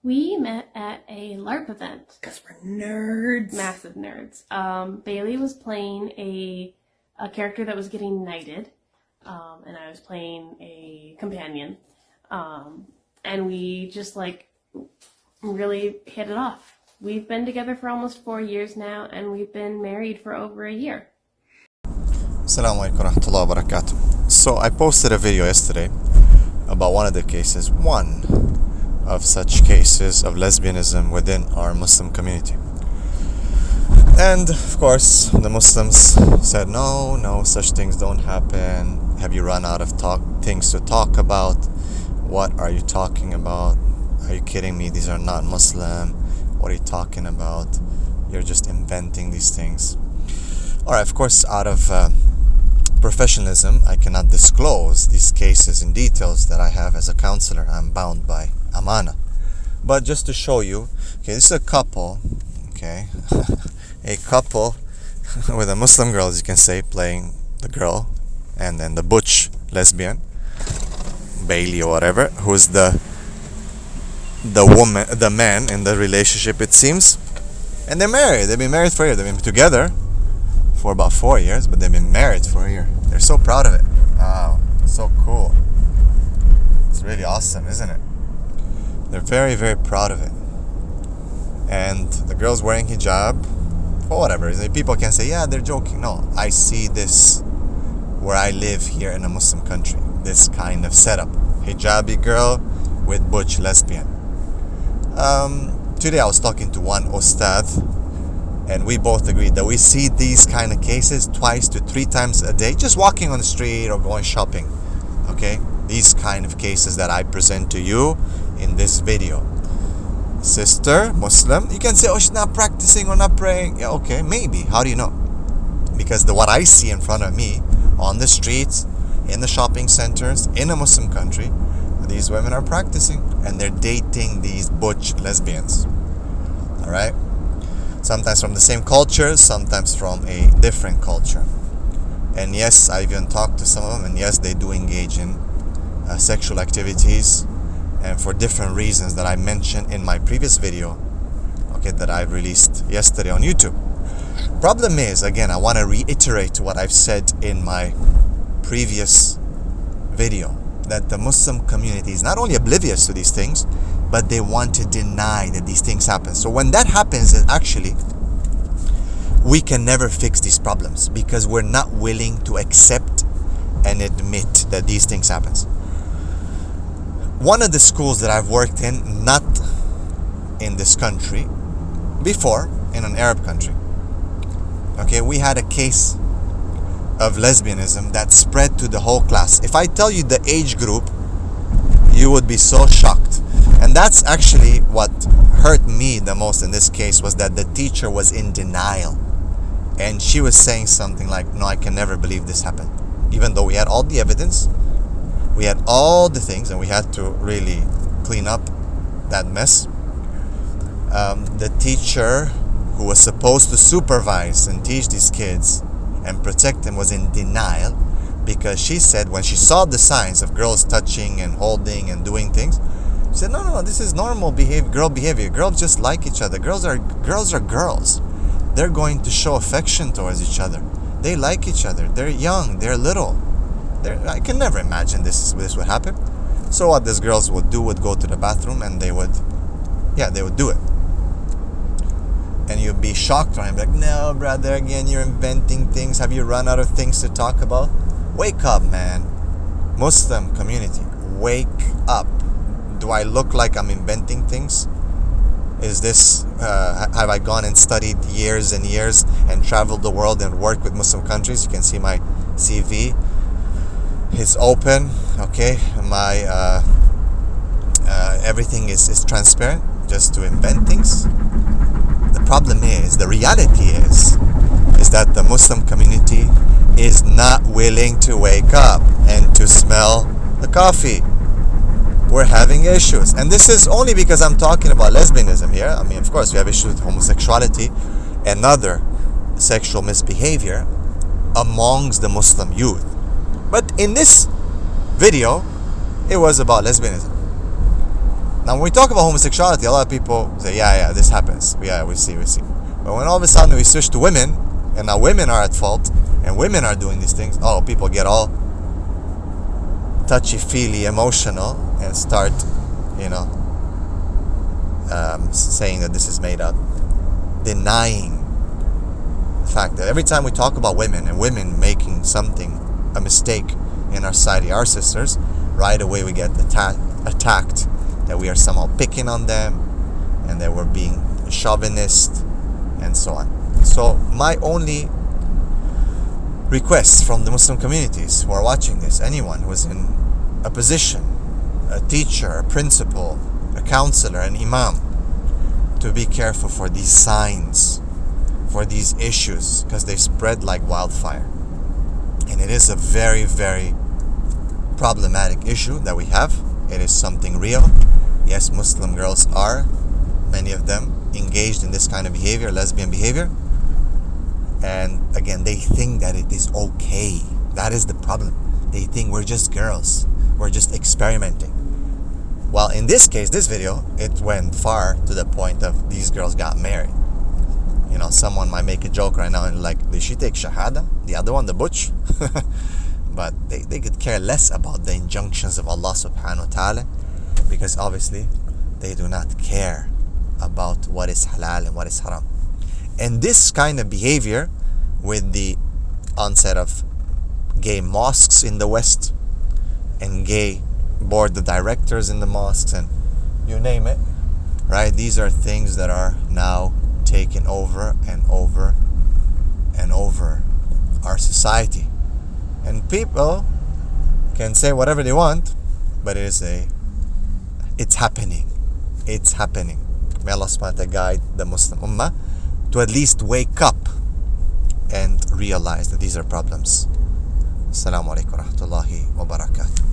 We met at a LARP event. Because we're nerds. Massive nerds. Bailey was playing a character that was getting knighted, and I was playing a companion. And we just really hit it off. We've been together for almost 4 years now, and we've been married for over a year. Assalamu alaikum warahmatullahi wabarakatuh. So I posted a video yesterday about one of the cases, one of such cases of lesbianism within our Muslim community. And of course the Muslims said, no, such things don't happen. Have you run out of things to talk about? What are you talking about? Are you kidding me? These are not Muslim. What are you talking about? You're just inventing these things. Alright, of course, out of professionalism, I cannot disclose these cases in details that I have as a counselor. I'm bound by amana. But just to show you, okay, this is a couple, okay, a couple with a Muslim girl, as you can say, playing the girl, and then the butch lesbian, Bailey or whatever, who's the woman, the man in the relationship, it seems. And they're married. They've been married for a year. They've been together for about 4 years, but they've been married for a year. They're so proud of it. Wow, so cool. It's really awesome, isn't it? They're very, very proud of it. And the girl's wearing hijab for whatever reason. People can say, yeah, they're joking. No, I see this where I live here in a Muslim country. This kind of setup. Hijabi girl with butch lesbian. Today I was talking to one ustad, and we both agreed that we see these kind of cases 2 to 3 times a day, just walking on the street or going shopping. Okay, these kind of cases that I present to you in this video. Sister, Muslim, you can say, oh, she's not practicing or not praying. Yeah, okay, maybe. How do you know? Because what I see in front of me on the streets, in the shopping centers, in a Muslim country, these women are practicing and they're dating these butch lesbians. Alright? Sometimes from the same culture, sometimes from a different culture. And yes, I even talked to some of them, and yes, they do engage in sexual activities, and for different reasons that I mentioned in my previous video, okay, that I released yesterday on YouTube. Problem is, again, I want to reiterate what I've said in my previous video, that the Muslim community is not only oblivious to these things, but they want to deny that these things happen. So when that happens, it actually, we can never fix these problems because we're not willing to accept and admit that these things happen. One of the schools that I've worked in, not in this country, before, in an Arab country, okay, we had a case of lesbianism that spread to the whole class. If I tell you the age group, you would be so shocked. And that's actually what hurt me the most in this case, was that the teacher was in denial. And she was saying something like, no, I can never believe this happened. Even though we had all the evidence, we had all the things, and we had to really clean up that mess. The teacher who was supposed to supervise and teach these kids and protect them was in denial, because she said when she saw the signs of girls touching and holding and doing things, she said, no, this is normal girl behavior. Girls just like each other. Girls are girls. They're going to show affection towards each other. They like each other. They're young. They're little. I can never imagine this would happen. So what these girls would do would go to the bathroom and they would do it. And you'd be shocked, right? Like, no, brother, again, you're inventing things. Have you run out of things to talk about? Wake up, man. Muslim community, wake up. Do I look like I'm inventing things? Is this, have I gone and studied years and years and traveled the world and worked with Muslim countries? You can see my CV. It's open, okay? My, everything is transparent, just to invent things. The problem is, the reality is that the Muslim community is not willing to wake up and to smell the coffee. We're having issues. And this is only because I'm talking about lesbianism here. I mean, of course, we have issues with homosexuality and other sexual misbehavior amongst the Muslim youth. But in this video, it was about lesbianism. Now, when we talk about homosexuality, a lot of people say, yeah, this happens. Yeah, we see. But when all of a sudden we switch to women, and now women are at fault, and women are doing these things, people get all touchy-feely, emotional, and start, saying that this is made up, denying the fact that every time we talk about women and women making something, a mistake in our society, our sisters, right away we get attacked, that we are somehow picking on them, and that we're being chauvinist, and so on. So my only request from the Muslim communities who are watching this, anyone who is in a position, a teacher, a principal, a counselor, an imam, to be careful for these signs, for these issues, because they spread like wildfire. And it is a very, very problematic issue that we have. It is something real. Yes, Muslim girls are, many of them, engaged in this kind of behavior, lesbian behavior. And again, they think that it is okay. That is the problem. They think we're just girls. We're just experimenting. Well, in this case, this video, it went far to the point of these girls got married. Someone might make a joke right now and like, did she take shahada? The other one, the butch? But they could care less about the injunctions of Allah subhanahu wa ta'ala, because obviously they do not care about what is halal and what is haram. And this kind of behavior, with the onset of gay mosques in the West and gay board of directors in the mosques and you name it, right? These are things that are now taken over and over and over our society. And people can say whatever they want, but it's happening. It's happening. May Allah subhanahu wa ta'ala guide the Muslim Ummah to at least wake up and realize that these are problems. Assalamu alaikum wa rahmatullahi wa barakatuh.